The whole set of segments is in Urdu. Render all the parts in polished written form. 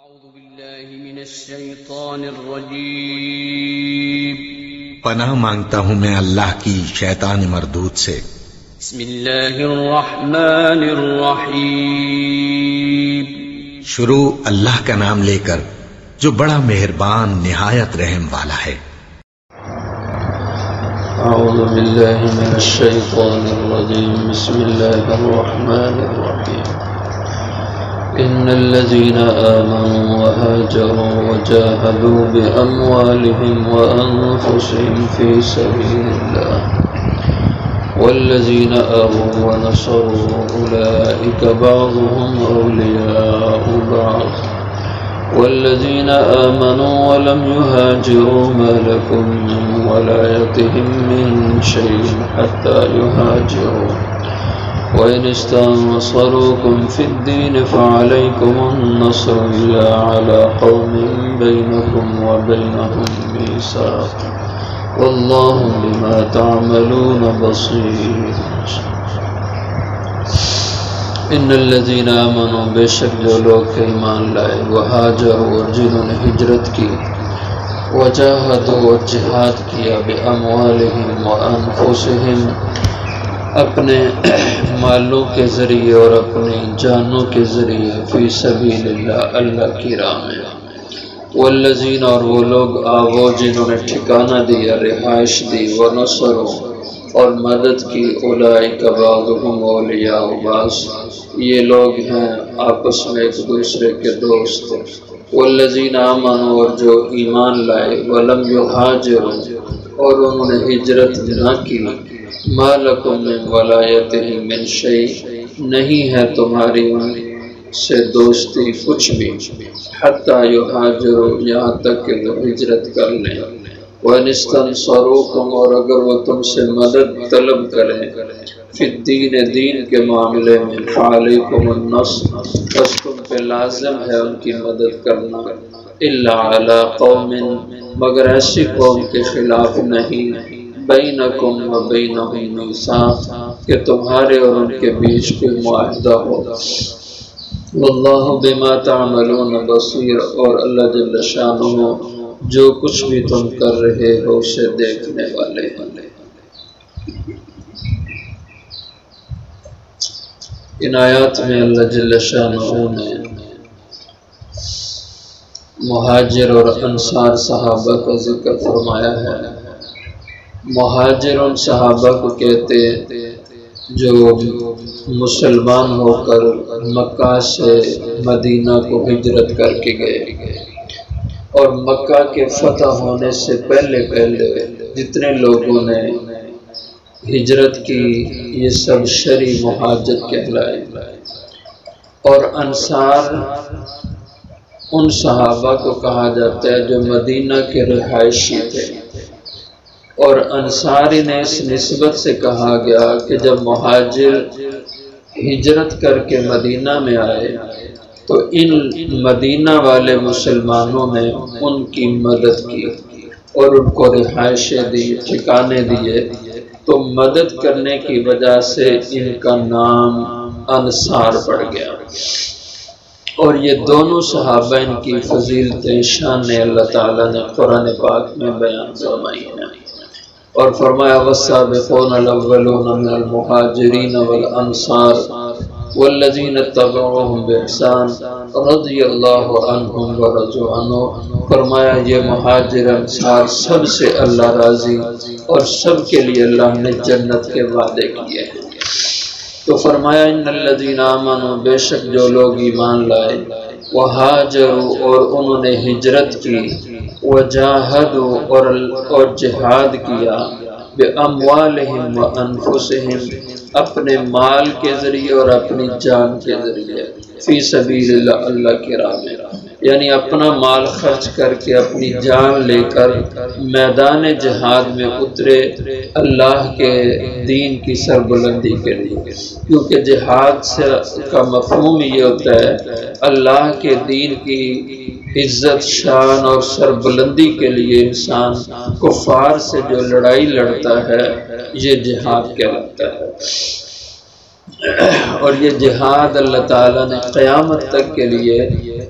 أعوذ بالله من الشيطان الرجيم پناہ مانگتا ہوں میں اللہ کی شیطان مردود سے۔ بسم الله الرحمن الرحيم شروع اللہ کا نام لے کر جو بڑا مہربان نہایت رحم والا ہے۔ أعوذ بالله من الشيطان الرجيم بسم الله الرحمن الرحيم إن الذين آمنوا وهاجروا وجاهدوا بأموالهم وأنفسهم في سبيل الله والذين آووا ونصروا أولئك بعضهم أولياء بعض والذين آمنوا ولم يهاجروا ما لكم من ولايتهم من شيء حتى يهاجروا وإن استنصروكم في الدين فعليكم النصر إلا على قوم بينكم وبينهم ميثاق والله بما تعملون بصير۔ ان الذين آمنوا بے شک جو لوگ کہ ایمان لائے، وہاجروا اور جنہوں نے ہجرت کی، وجاہدوا اور جہاد کیا، باموالہم وانفسہم اپنے مالوں کے ذریعے اور اپنی جانوں کے ذریعے، فی سبیل اللہ اللہ کی راہ میں، والذین اور وہ لوگ آوو جنہوں نے ٹھکانہ دیا، رہائش دی، ونصروا اور مدد کی، اولئک بعضهم اولیاء بعض یہ لوگ ہیں آپس میں ایک دوسرے کے دوست، والذین آمنوا اور جو ایمان لائے، ولم یہاجروا اور انہوں نے ہجرت نہ کی، ما لکم من ولایتہم من شیء نہیں ہے تمہاری ان سے دوستی کچھ بھی، حتی یہاجروا یہاں تک کہ وہ ہجرت کر لیں، وَإِنِ اسْتَنصَرُوكُمْ اور اگر وہ تم سے مدد طلب کریں، فی الدین دین کے معاملے میں، فَعَلَيْكُمُ النَّصْرُ بس تم پہ لازم ہے ان کی مدد کرنا، إِلَّا عَلَىٰ قَوْمٍ مگر ایسی قوم کے خلاف نہیں، بَيْنَكُمْ وَبَيْنَهُمْ مِيثَاقٌ کہ تمہارے اور ان کے بیچ کوئی معاہدہ ہو، وَاللَّهُ بِمَا تَعْمَلُونَ بَصِيرٌ اور اللہ جل شانہ جو کچھ بھی تم کر رہے ہو اسے دیکھنے والے ہیں۔ ان آیات میں اللہ جل شانہ نے مہاجر اور انصار صحابہ کا ذکر فرمایا ہے۔ مہاجر ان صحابہ کو کہتے جو مسلمان ہو کر مکہ سے مدینہ کو ہجرت کر کے گئے، اور مکہ کے فتح ہونے سے پہلے جتنے لوگوں نے ہجرت کی یہ سب شرعی مہاجر کہلائے، اور انصار ان صحابہ کو کہا جاتا ہے جو مدینہ کے رہائشی تھے، اور انصاری نے اس نسبت سے کہا گیا کہ جب مہاجر ہجرت کر کے مدینہ میں آئے تو ان مدینہ والے مسلمانوں نے ان کی مدد کی اور ان کو رہائشیں دی، ٹھکانے دیے، تو مدد کرنے کی وجہ سے ان کا نام انصار پڑ گیا۔ اور یہ دونوں صحابہ ان کی فضیلتیں شان اللہ تعالیٰ نے قرآن پاک میں بیان فرمائی ہیں، اور فرمایا والسابقون الاولون من المہاجرین والانصار والذین اتبعوهم بإحسان رضی اللہ عنہم ورضوا عنہ، فرمایا یہ مہاجر انصار سب سے اللہ راضی اور سب کے لیے اللہ نے جنت کے وعدے کیے ہیں۔ تو فرمایا ان الذین آمنوا بے شک جو لوگ ایمان لائے، وہاجروا اور انہوں نے ہجرت کی، وجاہدوا اور جہاد کیا، باموالہم وانفسہم اپنے مال کے ذریعے اور اپنی جان کے ذریعے، فی سبیل اللہ اللہ کی راہ میں، یعنی اپنا مال خرچ کر کے اپنی جان لے کر میدان جہاد میں اترے اللہ کے دین کی سربلندی کے لیے، کیونکہ جہاد سے کا مفہوم یہ ہوتا ہے اللہ کے دین کی عزت شان اور سربلندی کے لیے انسان کفار سے جو لڑائی لڑتا ہے یہ جہاد کہلاتا ہے۔ اور یہ جہاد اللہ تعالیٰ نے قیامت تک کے لیے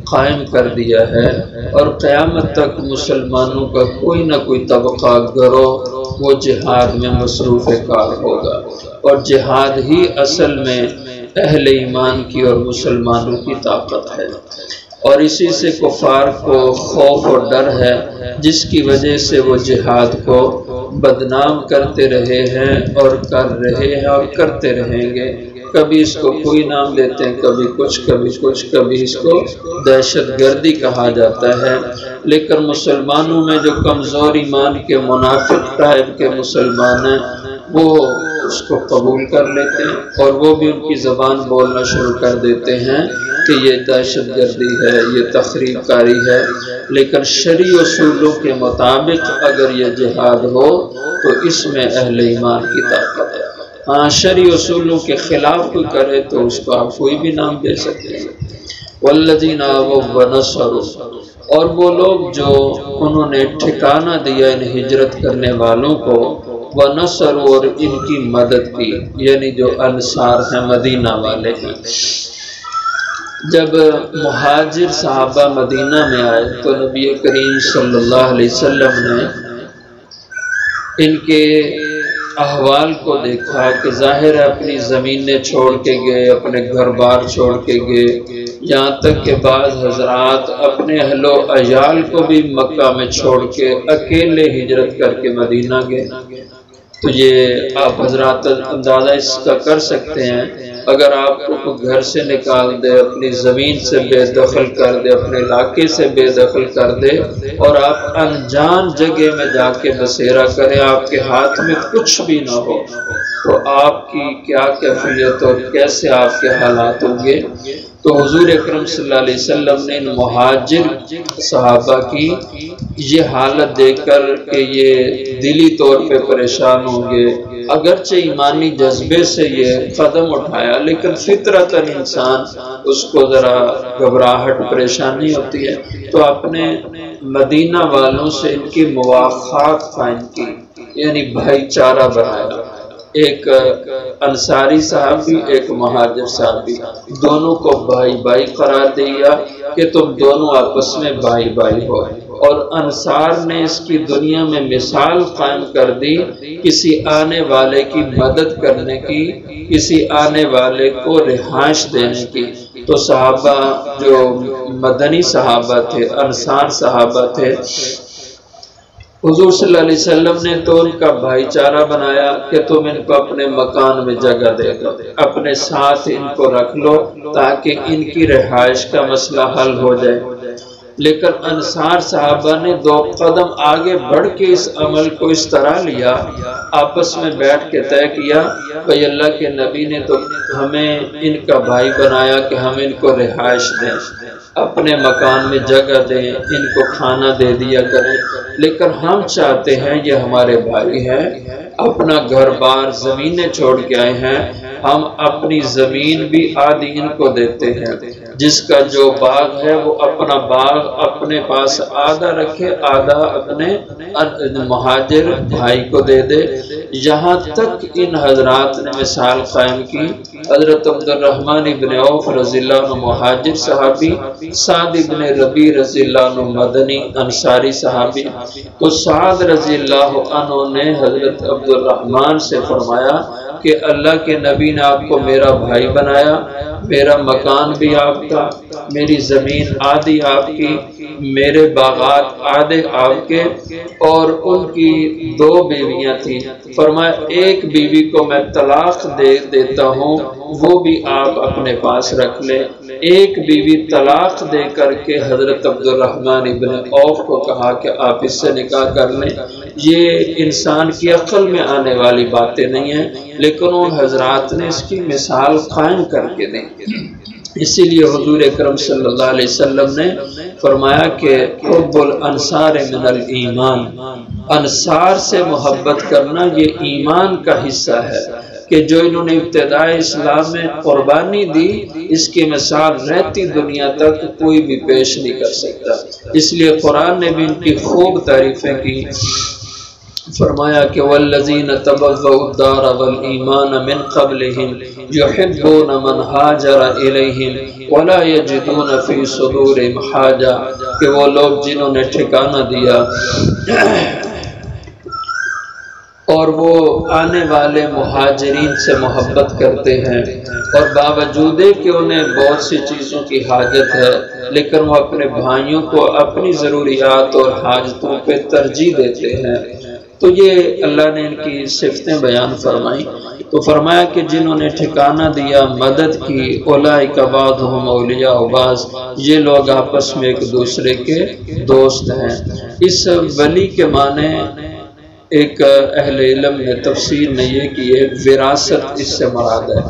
قائم کر دیا ہے، اور قیامت تک مسلمانوں کا کوئی نہ کوئی طبقہ گروہ وہ جہاد میں مصروف کار ہوگا، اور جہاد ہی اصل میں اہل ایمان کی اور مسلمانوں کی طاقت ہے، اور اسی سے کفار کو خوف اور ڈر ہے، جس کی وجہ سے وہ جہاد کو بدنام کرتے رہے ہیں اور کر رہے ہیں اور کرتے رہیں گے۔ کبھی اس کو کوئی نام دیتے ہیں، کبھی کچھ، کبھی اس کو دہشت گردی کہا جاتا ہے، لیکن مسلمانوں میں جو کمزور ایمان کے منافق ٹائپ کے مسلمان ہیں وہ اس کو قبول کر لیتے ہیں، اور وہ بھی ان کی زبان بولنا شروع کر دیتے ہیں کہ یہ دہشت گردی ہے، یہ تخریب کاری ہے، لیکن شرعی اصولوں کے مطابق اگر یہ جہاد ہو تو اس میں اہل ایمان کی طاقت ہے۔ ہاں، شرعی اصولوں کے خلاف کوئی کرے تو اس کو آپ کوئی بھی نام دے سکتے ہیں۔ والذین آووا ونصروا، اور وہ لوگ جو انہوں نے ٹھکانہ دیا ان ہجرت کرنے والوں کو، ونصروا، اور ان کی مدد کی، یعنی جو انصار ہیں، مدینہ والے ہیں۔ جب مہاجر صحابہ مدینہ میں آئے تو نبی کریم صلی اللہ علیہ وسلم نے ان کے احوال کو دیکھا کہ ظاہر ہے اپنی زمینیں چھوڑ کے گئے، اپنے گھر بار چھوڑ کے گئے، یہاں تک کہ بعض حضرات اپنے اہل و عیال کو بھی مکہ میں چھوڑ کے اکیلے ہجرت کر کے مدینہ گئے۔ تو یہ آپ حضرات اندازہ اس کا کر سکتے ہیں، اگر آپ کو گھر سے نکال دے، اپنی زمین سے بے دخل کر دے، اپنے علاقے سے بے دخل کر دے، اور آپ انجان جگہ میں جا کے بسیرا کریں، آپ کے ہاتھ میں کچھ بھی نہ ہو، تو آپ کی کیا کیفیت اور کیسے آپ کے حالات ہوں گے۔ تو حضور اکرم صلی اللہ علیہ وسلم نے ان مہاجر صحابہ کی یہ حالت دیکھ کر کہ یہ دلی طور پہ پریشان ہوں گے، اگرچہ ایمانی جذبے سے یہ قدم اٹھایا، لیکن فطرتاً انسان اس کو ذرا گھبراہٹ پریشانی ہوتی ہے، تو اپنے مدینہ والوں سے ان کی مواخات قائم کی، یعنی بھائی چارہ بنایا۔ ایک انصاری صحابی، ایک مہاجر صحابی، دونوں کو بھائی بھائی قرار دیا کہ تم دونوں آپس میں بھائی بھائی ہو، اور انصار نے اس کی دنیا میں مثال قائم کر دی کسی آنے والے کی مدد کرنے کی، کسی آنے والے کو رہائش دینے کی۔ تو صحابہ جو مدنی صحابہ تھے، انصار صحابہ تھے، حضور صلی اللہ علیہ وسلم نے تو ان کا بھائی چارہ بنایا کہ تم ان کو اپنے مکان میں جگہ دے دو، اپنے ساتھ ان کو رکھ لو تاکہ ان کی رہائش کا مسئلہ حل ہو جائے۔ لیکن انصار صحابہ نے 2 قدم آگے بڑھ کے اس عمل کو اس طرح لیا، آپس میں بیٹھ کے طے کیا کہ اللہ کے نبی نے تو ہمیں ان کا بھائی بنایا کہ ہم ان کو رہائش دیں، اپنے مکان میں جگہ دیں، ان کو کھانا دے دیا کریں، لیکن ہم چاہتے ہیں یہ ہمارے بھائی ہیں، اپنا گھر بار زمینیں چھوڑ کے آئے ہیں، ہم اپنی زمین بھی آدھی ان کو دیتے ہیں، جس کا جو باغ ہے وہ اپنا باغ اپنے پاس آدھا رکھے، آدھا اپنے مہاجر بھائی کو دے دے۔ یہاں تک ان حضرات نے مثال قائم کی۔ حضرت عبد الرحمن ابن عوف رضی اللہ عنہ مہاجر صحابی، سعد ابن ربیع رضی اللہ عنہ مدنی انصاری صحابی، تو سعد رضی اللہ عنہ نے حضرت عبد الرحمن سے فرمایا کہ اللہ کے نبی نے آپ کو میرا بھائی بنایا، میرا مکان بھی آپ کا، میری زمین آدھی آپ کی، میرے باغات آدھے آپ کے، اور ان کی 2 بیویاں تھیں، فرمایا ایک بیوی کو میں طلاق دے دیتا ہوں، وہ بھی آپ اپنے پاس رکھ لیں۔ ایک بیوی طلاق دے کر کے حضرت عبد الرحمن ابن عوف کو کہا کہ آپ اس سے نکاح کر لیں۔ یہ انسان کی عقل میں آنے والی باتیں نہیں ہیں، لیکن ان حضرات نے اس کی مثال قائم کر کے دی۔ اسی لیے حضور اکرم صلی اللہ علیہ وسلم نے فرمایا کہ حب الانصار من الایمان، انصار سے محبت کرنا یہ ایمان کا حصہ ہے، کہ جو انہوں نے ابتداء اسلام میں قربانی دی، اس کی مثال رہتی دنیا تک کوئی بھی پیش نہیں کر سکتا۔ اس لیے قرآن نے بھی ان کی خوب تعریفیں کی۔ فرمایا کہ والذین تبوؤا الدار والایمان من قبلہم یحبون من ہاجر الیہم ولا یجدون فی صدورہم حاجہ، کہ وہ لوگ جنہوں نے ٹھکانہ دیا اور وہ آنے والے مہاجرین سے محبت کرتے ہیں، اور باوجود کہ انہیں بہت سی چیزوں کی حاجت ہے لیکن وہ اپنے بھائیوں کو اپنی ضروریات اور حاجتوں پہ ترجیح دیتے ہیں۔ تو یہ اللہ نے ان کی صفتیں بیان فرمائی، تو فرمایا کہ جنہوں نے ٹھکانہ دیا، مدد کی، اولئک بعضهم اولیاء بعض، یہ لوگ آپس میں ایک دوسرے کے دوست ہیں۔ اس ولی کے معنی ایک اہل علم نے تفسیر میں یہ کی ہے، وراثت اس سے مراد ہے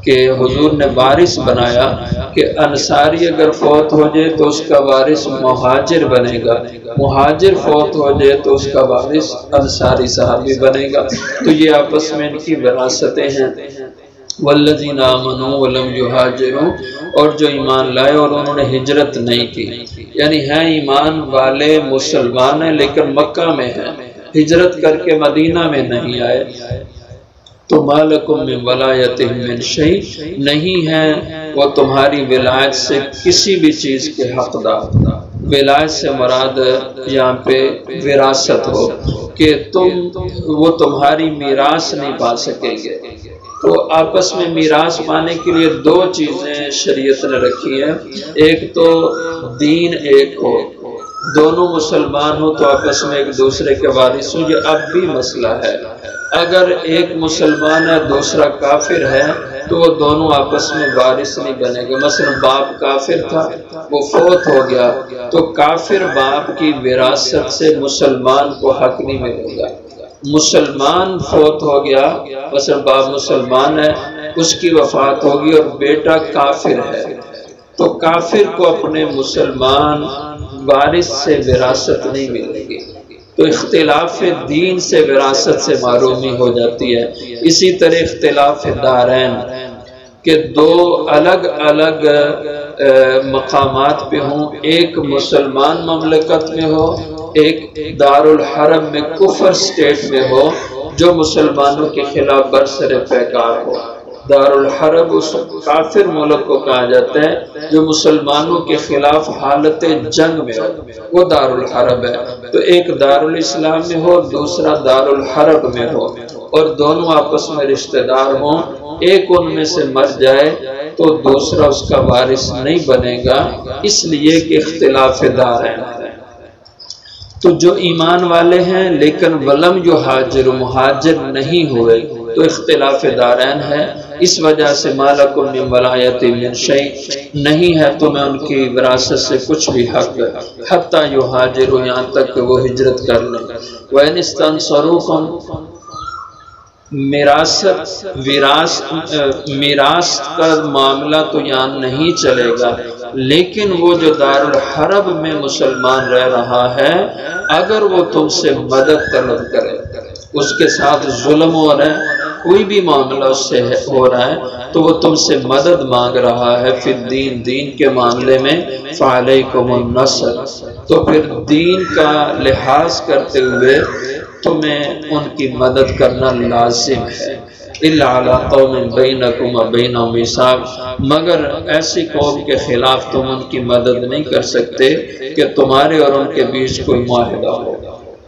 کہ حضور نے وارث بنایا کہ انصاری اگر فوت ہو جائے تو اس کا وارث مہاجر بنے گا، مہاجر فوت ہو جائے تو اس کا وارث انصاری صحابی بنے گا۔ تو یہ آپس میں ان کی وراثتیں ہیں۔ والذین آمنوا ولم یہاجروا، اور جو ایمان لائے اور انہوں نے ہجرت نہیں کی، یعنی ہیں ایمان والے مسلمان ہیں لیکن مکہ میں ہیں، ہجرت کر کے مدینہ میں نہیں آئے، تو مالکم من ولایتہم من شیء، نہیں ہے وہ تمہاری ولایت سے کسی بھی چیز کے حقدار۔ ولایت سے مراد یہاں پہ وراثت ہو کہ وہ تمہاری میراث نہیں پا سکیں گے۔ تو آپس میں میراث پانے کے لیے دو چیزیں شریعت نے رکھی ہیں، ایک تو دین ایک ہو، دونوں مسلمان ہو تو آپس میں ایک دوسرے کے وارث ہوں۔ یہ اب بھی مسئلہ ہے، اگر ایک مسلمان ہے دوسرا کافر ہے تو وہ دونوں آپس میں وارث نہیں بنے گا۔ مثلا باپ کافر تھا، وہ فوت ہو گیا، تو کافر باپ کی وراثت سے مسلمان کو حق نہیں ملے گا۔ مسلمان فوت ہو گیا، مثلا باپ مسلمان ہے، اس کی وفات ہوگی اور بیٹا کافر ہے، تو کافر کو اپنے مسلمان وارث سے وراثت نہیں ملے گی، تو اختلاف دین سے وراثت سے محرومی ہو جاتی ہے۔ اسی طرح اختلاف دارین کہ دو الگ الگ مقامات پہ ہوں، ایک مسلمان مملکت میں ہو، ایک دارالحرم میں کفر سٹیٹ میں ہو جو مسلمانوں کے خلاف برسر پیکار ہو۔ دارالحرب اس کافر ملک کو کہا جاتا ہے جو مسلمانوں کے خلاف حالت جنگ میں ہو، وہ دارالحرب ہے۔ تو ایک دارالاسلام میں ہو، دوسرا دارالحرب میں ہو، اور دونوں آپس میں رشتہ دار ہوں، ایک ان میں سے مر جائے تو دوسرا اس کا وارث نہیں بنے گا، اس لیے کہ اختلاف دار ہیں۔ تو جو ایمان والے ہیں لیکن ولم جو مہاجر نہیں ہوئے تو اختلاف دارین ہے، اس وجہ سے مالکم من ولایت من شیء، نہیں ہے تمہیں ان کی وراثت سے کچھ بھی حق، حتی یہاجروا، یہاں تک کہ وہ ہجرت کر لیں۔ وَإِنِ اسْتَنصَرُوكُمْ، میراث کا معاملہ تو یہاں نہیں چلے گا، لیکن وہ جو دارالحرب میں مسلمان رہ رہا ہے اگر وہ تم سے مدد طلب کرے، اس کے ساتھ ظلم ہو رہا ہے، کوئی بھی معاملہ اس سے ہو رہا ہے تو وہ تم سے مدد مانگ رہا ہے فی الدین، دین کے معاملے میں، فعلیکم النصر، تو پھر دین کا لحاظ کرتے ہوئے تمہیں ان کی مدد کرنا لازم ہے۔ الا علی قوم بینکم وبینہم میثاق، مگر ایسی قوم کے خلاف تم ان کی مدد نہیں کر سکتے کہ تمہارے اور ان کے بیچ کوئی معاہدہ ہو،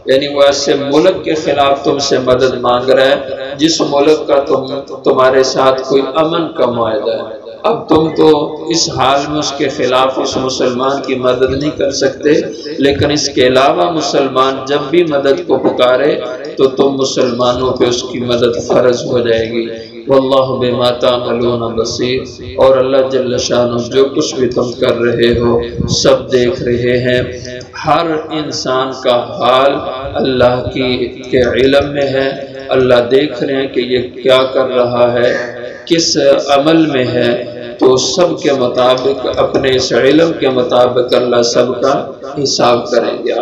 یعنی وہ ایسے ملک کے خلاف تم سے مدد مانگ رہا ہے جس ملک کا تمہارے ساتھ کوئی امن کا معاہدہ ہے، اب تم تو اس حال میں اس کے خلاف اس مسلمان کی مدد نہیں کر سکتے، لیکن اس کے علاوہ مسلمان جب بھی مدد کو پکارے تو تم مسلمانوں پہ اس کی مدد فرض ہو جائے گی۔ واللہ بما تعملون بصیر، اور اللہ جل شانہ جو کچھ بھی تم کر رہے ہو سب دیکھ رہے ہیں۔ ہر انسان کا حال اللہ کے علم میں ہے، اللہ دیکھ رہے ہیں کہ یہ کیا کر رہا ہے، کس عمل میں ہے، تو سب کے مطابق اپنے اس علم کے مطابق اللہ سب کا حساب کریں گے۔